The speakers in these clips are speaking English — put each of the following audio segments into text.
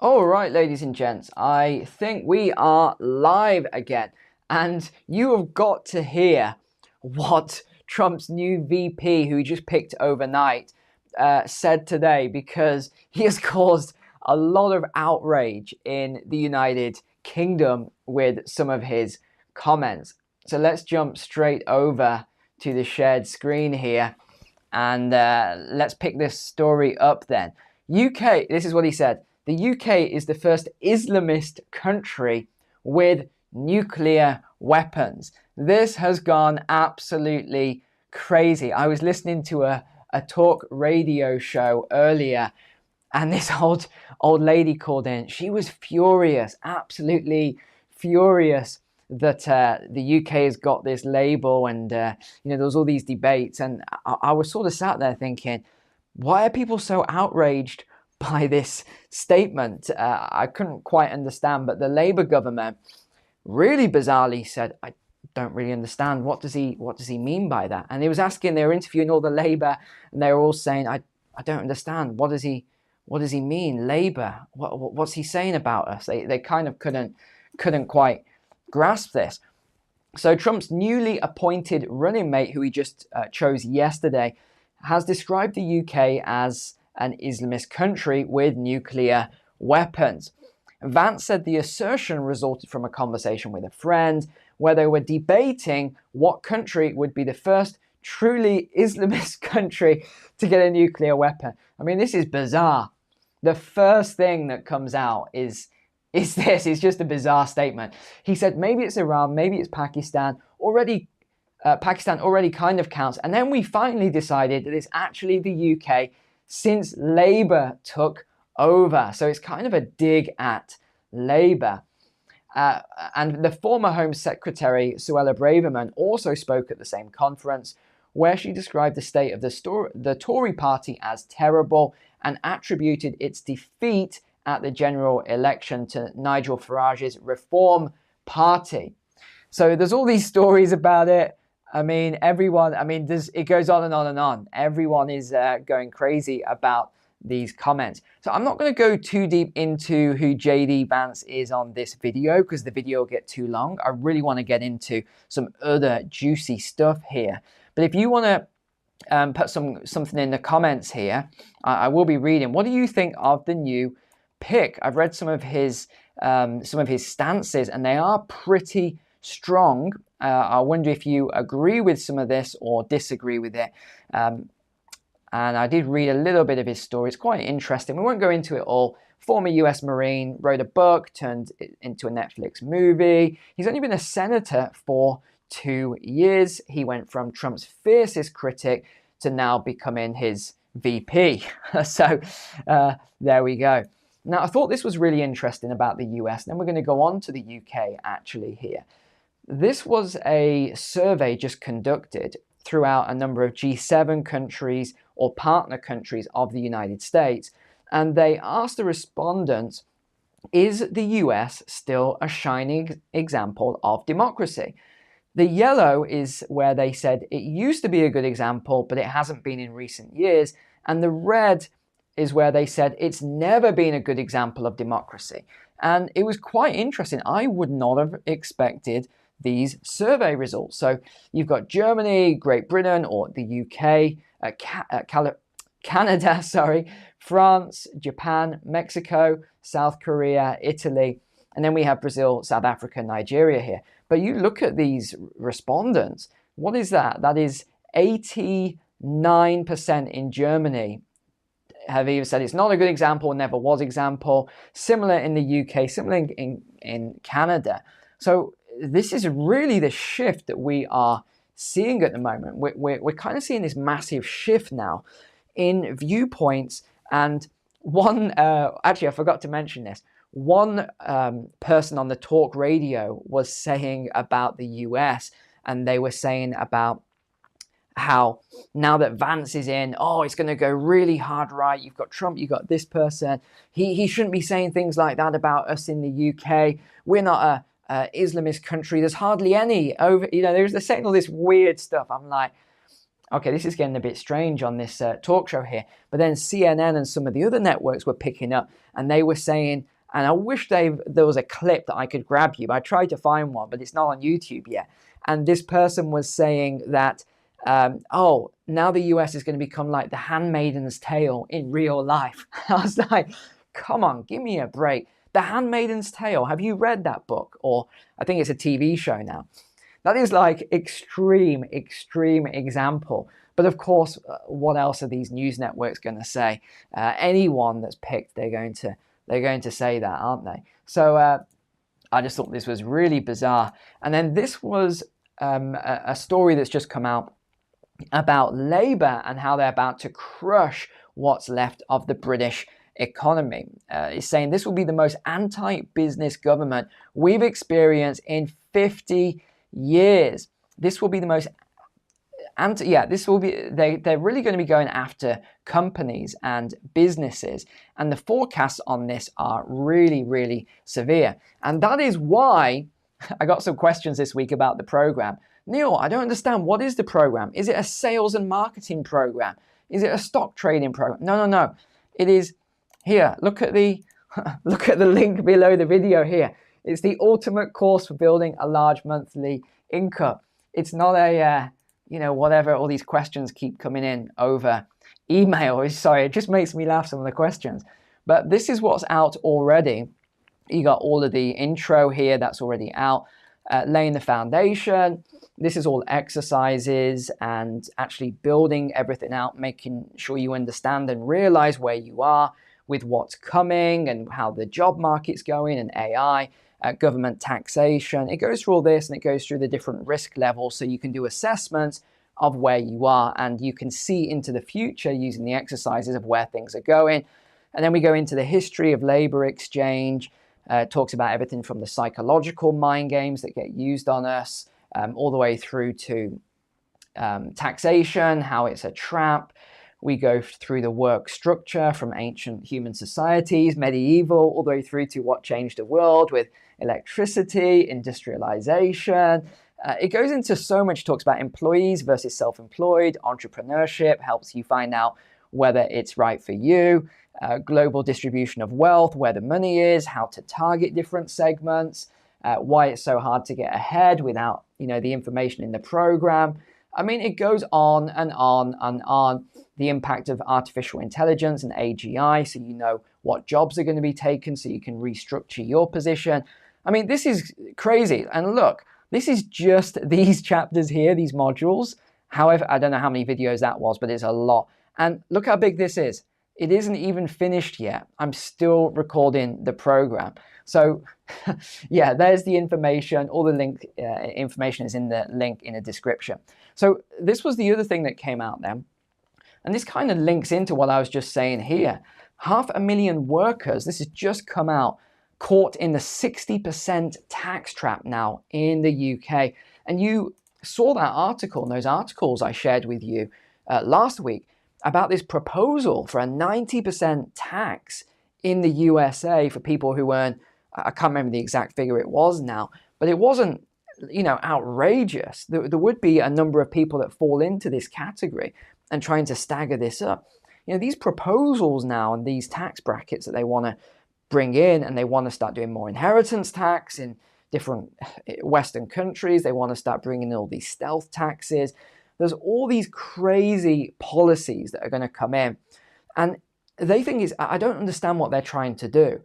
All right, ladies and gents, I think we are live again, and you have got to hear what Trump's new VP, who he just picked overnight, said today, because he has caused a lot of outrage in the United Kingdom with some of his comments. So let's jump straight over to the shared screen here, and let's pick this story up then. UK, this is what he said. The UK is the first Islamist country with nuclear weapons. This has gone absolutely crazy. I was listening to a talk radio show earlier, and this old lady called in. She was furious, absolutely furious that the UK has got this label, and there was all these debates, and I was sort of sat there thinking, why are people so outraged by this statement? I couldn't quite understand, but the Labour government really bizarrely said, I don't really understand. What does he mean by that? And they were interviewing all the Labour, and they were all saying, I don't understand. What does he mean? Labour? What's he saying about us? They kind of couldn't quite grasp this. So Trump's newly appointed running mate, who he just chose yesterday, has described the UK as an Islamist country with nuclear weapons. Vance said the assertion resulted from a conversation with a friend where they were debating what country would be the first truly Islamist country to get a nuclear weapon. I mean, this is bizarre. The first thing that comes out is this. It's just a bizarre statement. He said maybe it's Iran, maybe it's Pakistan. Pakistan already kind of counts. And then we finally decided that it's actually the UK since Labour took over. So it's kind of a dig at Labour. And the former Home Secretary, Suella Braverman, also spoke at the same conference, where she described the state of the Tory party as terrible and attributed its defeat at the general election to Nigel Farage's Reform Party. So there's all these stories about it. It goes on and on and on. Everyone is going crazy about these comments. So I'm not going to go too deep into who JD Vance is on this video, because the video will get too long. I really want to get into some other juicy stuff here. But if you want to put something in the comments here, I will be reading. What do you think of the new pick? I've read some of his stances, and they are pretty strong. I wonder if you agree with some of this or disagree with it. And I did read a little bit of his story. It's quite interesting. We won't go into it all. Former US Marine, wrote a book, turned it into a Netflix movie. He's only been a senator for 2 years. He went from Trump's fiercest critic to now becoming his VP. So there we go. Now, I thought this was really interesting about the US. Then we're going to go on to the UK actually here. This was a survey just conducted throughout a number of G7 countries or partner countries of the United States. And they asked the respondents, is the US still a shining example of democracy? The yellow is where they said it used to be a good example, but it hasn't been in recent years. And the red is where they said it's never been a good example of democracy. And it was quite interesting. I would not have expected these survey results. So you've got Germany, Great Britain, or the UK, Canada, France, Japan, Mexico, South Korea, Italy, and then we have Brazil, South Africa, Nigeria here. But you look at these respondents, what is that? That is 89% in Germany have either said it's not a good example, never was example. Similar in the UK, similar in Canada. So this is really the shift that we are seeing at the moment. We're kind of seeing this massive shift now in viewpoints. And actually, I forgot to mention this. One person on the talk radio was saying about the US, and they were saying about how now that Vance is in, it's going to go really hard right. You've got Trump, you've got this person. He shouldn't be saying things like that about us in the UK. We're not a Islamist country. There's hardly any they're saying all this weird stuff. I'm like, okay, this is getting a bit strange on this talk show here. But then CNN and some of the other networks were picking up, and they were saying And I wish there was a clip that I could grab you. I tried to find one, but it's not on YouTube yet. And this person was saying that, oh, now the US is going to become like the Handmaid's Tale in real life. I was like, come on, give me a break. The Handmaid's Tale, have you read that book? Or I think it's a TV show now. That is like extreme example. But of course, what else are these news networks going to say? Anyone that's picked, they're going to say that, aren't they? So I just thought this was really bizarre. And then this was a story that's just come out about Labour and how they're about to crush what's left of the British economy. It's saying this will be the most anti-business government we've experienced in 50 years. This will be the most they're really going to be going after companies and businesses, and the forecasts on this are really severe. And that is why I got some questions this week about the program. Neil, I don't understand. What is the program? Is it a sales and marketing program? Is it a stock trading program? No. It is here. Look at the link below the video here. It's the ultimate course for building a large monthly income. It's not a whatever all these questions keep coming in over email. Sorry, it just makes me laugh, some of the questions. But this is what's out already. You got all of the intro here that's already out, laying the foundation. This is all exercises and actually building everything out, making sure you understand and realize where you are with what's coming and how the job market's going and AI. Government taxation. It goes through all this, and it goes through the different risk levels so you can do assessments of where you are, and you can see into the future using the exercises of where things are going. And then we go into the history of labor exchange. It talks about everything from the psychological mind games that get used on us, all the way through to taxation, how it's a trap. We go through the work structure from ancient human societies, medieval, all the way through to what changed the world with electricity, industrialization. It goes into so much, talks about employees versus self-employed, entrepreneurship, helps you find out whether it's right for you, global distribution of wealth, where the money is, how to target different segments, why it's so hard to get ahead without the information in the program. I mean, it goes on and on and on. The impact of artificial intelligence and AGI, so you know what jobs are going to be taken, so you can restructure your position. I mean, this is crazy. And look, this is just these chapters here, these modules. However, I don't know how many videos that was, but it's a lot. And look how big this is. It isn't even finished yet. I'm still recording the program. So yeah, there's the information. All the link information is in the link in the description. So this was the other thing that came out then. And this kind of links into what I was just saying here. 500,000 workers, this has just come out, caught in the 60% tax trap now in the UK. And you saw that article, and those articles I shared with you last week about this proposal for a 90% tax in the USA for people who earn, I can't remember the exact figure it was now, but it wasn't, outrageous. There would be a number of people that fall into this category, and trying to stagger this up. These proposals now and these tax brackets that they want to bring in, and they want to start doing more inheritance tax in different Western countries. They want to start bringing in all these stealth taxes. There's all these crazy policies that are going to come in. And they think I don't understand what they're trying to do,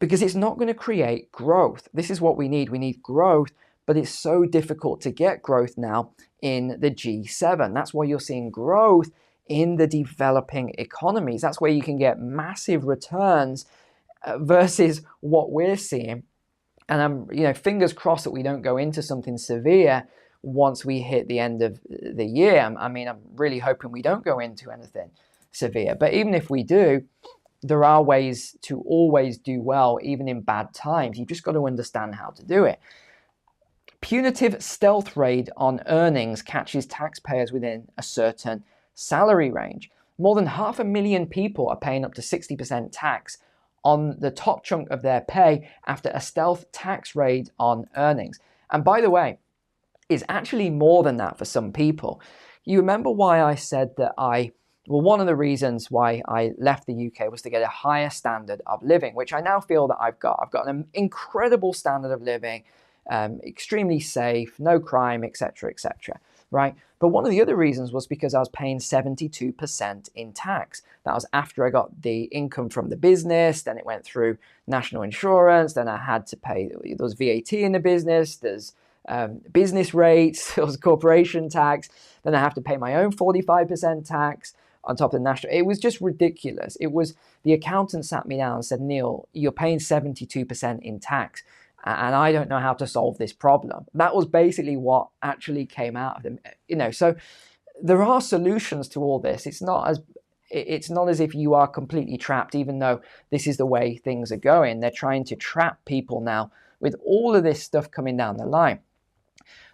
because it's not going to create growth. This is what we need. We need growth, but it's so difficult to get growth now in the G7. That's why you're seeing growth in the developing economies. That's where you can get massive returns versus what we're seeing. And I'm, fingers crossed that we don't go into something severe once we hit the end of the year. I'm really hoping we don't go into anything severe. But even if we do, there are ways to always do well, even in bad times. You've just got to understand how to do it. Punitive stealth raid on earnings catches taxpayers within a certain salary range. More than 500,000 people are paying up to 60% tax on the top chunk of their pay after a stealth tax raid on earnings. And by the way, it's actually more than that for some people. You remember why I said that I Well, one of the reasons why I left the UK was to get a higher standard of living, which I now feel that I've got. I've got an incredible standard of living, extremely safe, no crime, etc., etc., right? But one of the other reasons was because I was paying 72% in tax. That was after I got the income from the business, then it went through national insurance, then I had to pay, there was VAT in the business, there's business rates, there was corporation tax, then I have to pay my own 45% tax on top of the national. It was just ridiculous. It was, the accountant sat me down and said, Neil, you're paying 72% in tax, and I don't know how to solve this problem. That was basically what actually came out of them. So there are solutions to all this. It's not as if you are completely trapped, even though this is the way things are going. They're trying to trap people now with all of this stuff coming down the line.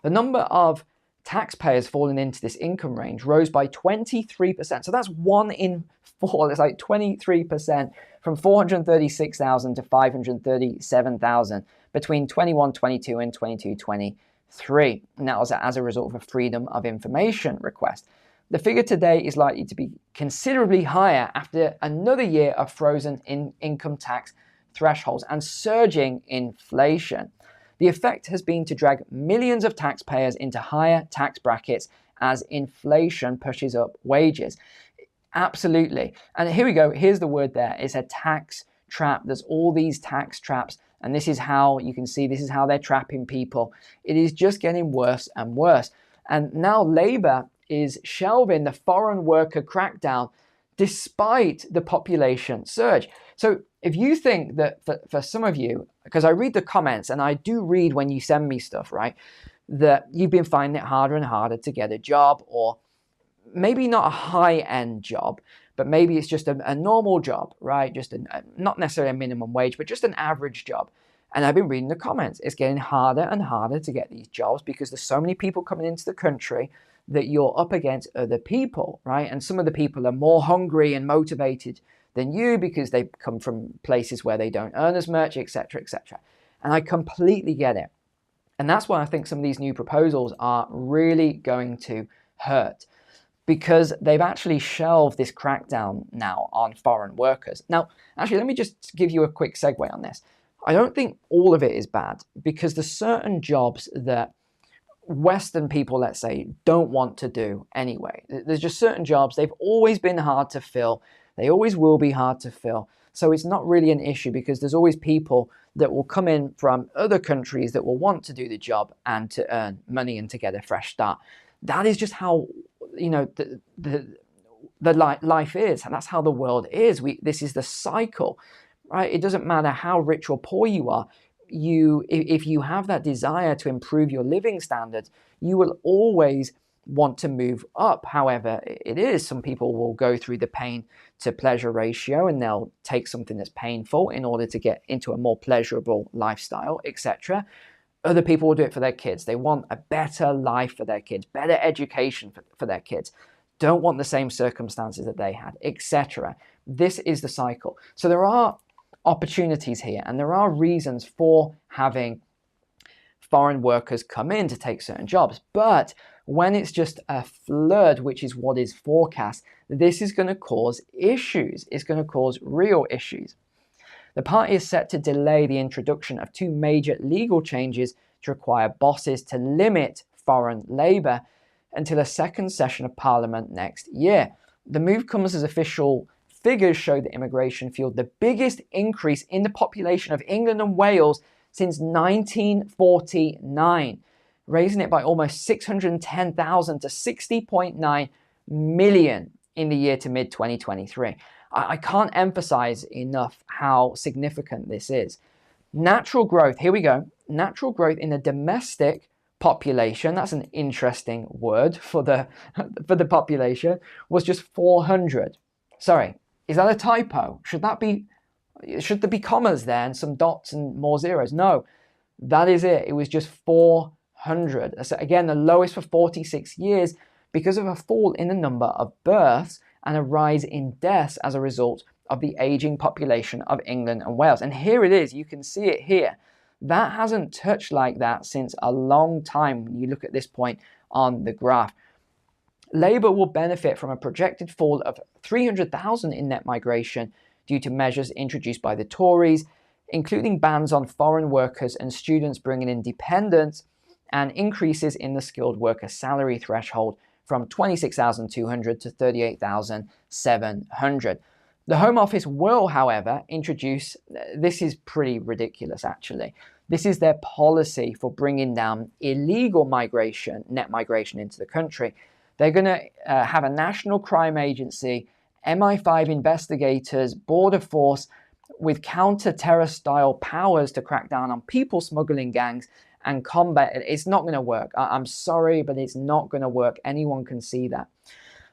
The number of taxpayers falling into this income range rose by 23%. So that's 1 in 4. It's like 23% from 436,000 to 537,000 between 21-22 and 22-23. And that was as a result of a Freedom of Information request. The figure today is likely to be considerably higher after another year of frozen income tax thresholds and surging inflation. The effect has been to drag millions of taxpayers into higher tax brackets as inflation pushes up wages. Absolutely. And here we go. Here's the word there. It's a tax trap. There's all these tax traps. And this is how you can see, this is how they're trapping people. It is just getting worse and worse. And now Labour is shelving the foreign worker crackdown despite the population surge. So if you think that for some of you, because I read the comments and I do read when you send me stuff, right, that you've been finding it harder and harder to get a job, or maybe not a high-end job, but maybe it's just a normal job, right? Just not necessarily a minimum wage, but just an average job. And I've been reading the comments. It's getting harder and harder to get these jobs because there's so many people coming into the country that you're up against other people, right? And some of the people are more hungry and motivated than you because they come from places where they don't earn as much, etc., etc. And I completely get it. And that's why I think some of these new proposals are really going to hurt, because they've actually shelved this crackdown now on foreign workers. Now, actually, let me just give you a quick segue on this. I don't think all of it is bad, because there's certain jobs that Western people, let's say, don't want to do anyway. There's just certain jobs, they've always been hard to fill. They always will be hard to fill. So it's not really an issue, because there's always people that will come in from other countries that will want to do the job and to earn money and to get a fresh start. That is just how, the life is, and that's how the world is. This is the cycle, right? It doesn't matter how rich or poor you are. If you have that desire to improve your living standards, you will always want to move up. However, it is, some people will go through the pain to pleasure ratio, and they'll take something that's painful in order to get into a more pleasurable lifestyle, etc. Other people will do it for their kids. They want a better life for their kids, better education for their kids, don't want the same circumstances that they had, etc. This is the cycle. So there are opportunities here, and there are reasons for having foreign workers come in to take certain jobs. But when it's just a flood, which is what is forecast, this is going to cause issues. It's going to cause real issues. The party is set to delay the introduction of 2 major legal changes to require bosses to limit foreign labour until a second session of Parliament next year. The move comes as official figures show that immigration fueled the biggest increase in the population of England and Wales since 1949, raising it by almost 610,000 to 60.9 million in the year to mid-2023. I can't emphasize enough how significant this is. Natural growth, here we go. Natural growth in the domestic population, that's an interesting word for the population, was just 400. Sorry, is that a typo? Should there be commas there and some dots and more zeros? No, that is it. It was just 400. So again, the lowest for 46 years because of a fall in the number of births and a rise in deaths as a result of the aging population of England and Wales. And here it is. You can see it here. That hasn't touched like that since a long time when you look at this point on the graph. Labour will benefit from a projected fall of 300,000 in net migration due to measures introduced by the Tories, including bans on foreign workers and students bringing in dependents, and increases in the skilled worker salary threshold from 26,200 to 38,700. The Home Office will, however, introduce, this is pretty ridiculous actually, this is their policy for bringing down illegal migration, net migration into the country. They're going to have a national crime agency, MI5 investigators, border force with counter-terror style powers to crack down on people smuggling gangs and combat it. It's not going to work. I'm sorry, but it's not going to work. Anyone can see that.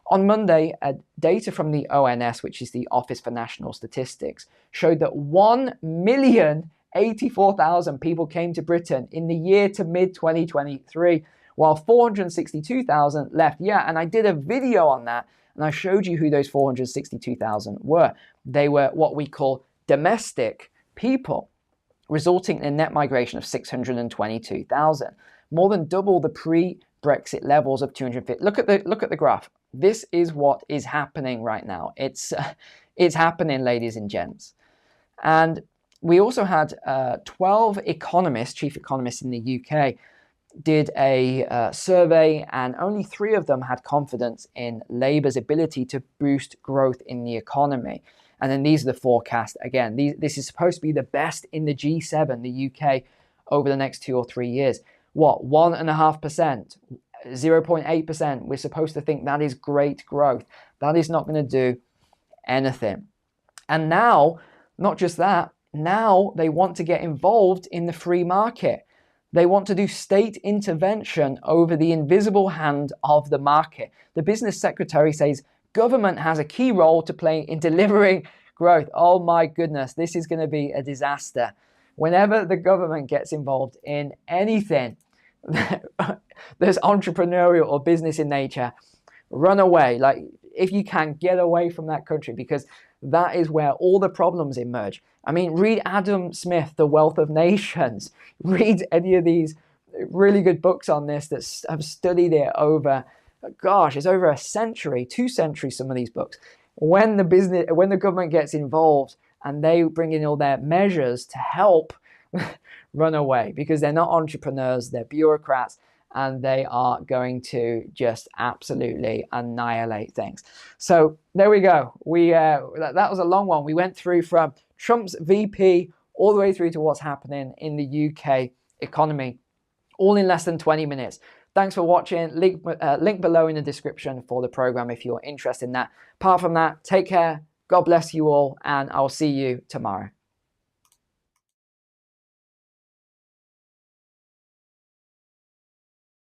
On Monday, data from the ONS, which is the Office for National Statistics, showed that 1,084,000 people came to Britain in the year to mid-2023, while 462,000 left. Yeah, and I did a video on that, and I showed you who those 462,000 were. They were what we call domestic people, resulting in a net migration of 622,000, more than double the pre-Brexit levels of 250. Look at the graph. This is what is happening right now. It's happening, ladies and gents. And we also had 12 economists, chief economists in the UK, did a survey, and only 3 of them had confidence in Labour's ability to boost growth in the economy. And then these are the forecasts. Again, this is supposed to be the best in the G7, the UK, over the next 2 or 3 years. What, 1.5%, 0.8%? We're supposed to think that is great growth. That is not going to do anything. And now, not just that, now they want to get involved in the free market. They want to do state intervention over the invisible hand of the market. The business secretary says government has a key role to play in delivering growth. Oh my goodness, this is going to be a disaster. Whenever the government gets involved in anything there's entrepreneurial or business in nature, run away. Like, if you can, get away from that country, because that is where all the problems emerge. I mean, read Adam Smith, The Wealth of Nations. Read any of these really good books on this that have studied it over, gosh, it's over a century, 2 centuries, some of these books. When the government gets involved and they bring in all their measures to help, run away, because they're not entrepreneurs, they're bureaucrats, and they are going to just absolutely annihilate things. So there we go. That was a long one. We went through from Trump's VP all the way through to what's happening in the UK economy, all in less than 20 minutes. Thanks for watching. Link below in the description for the program if you're interested in that. Apart from that, take care. God bless you all, and I'll see you tomorrow.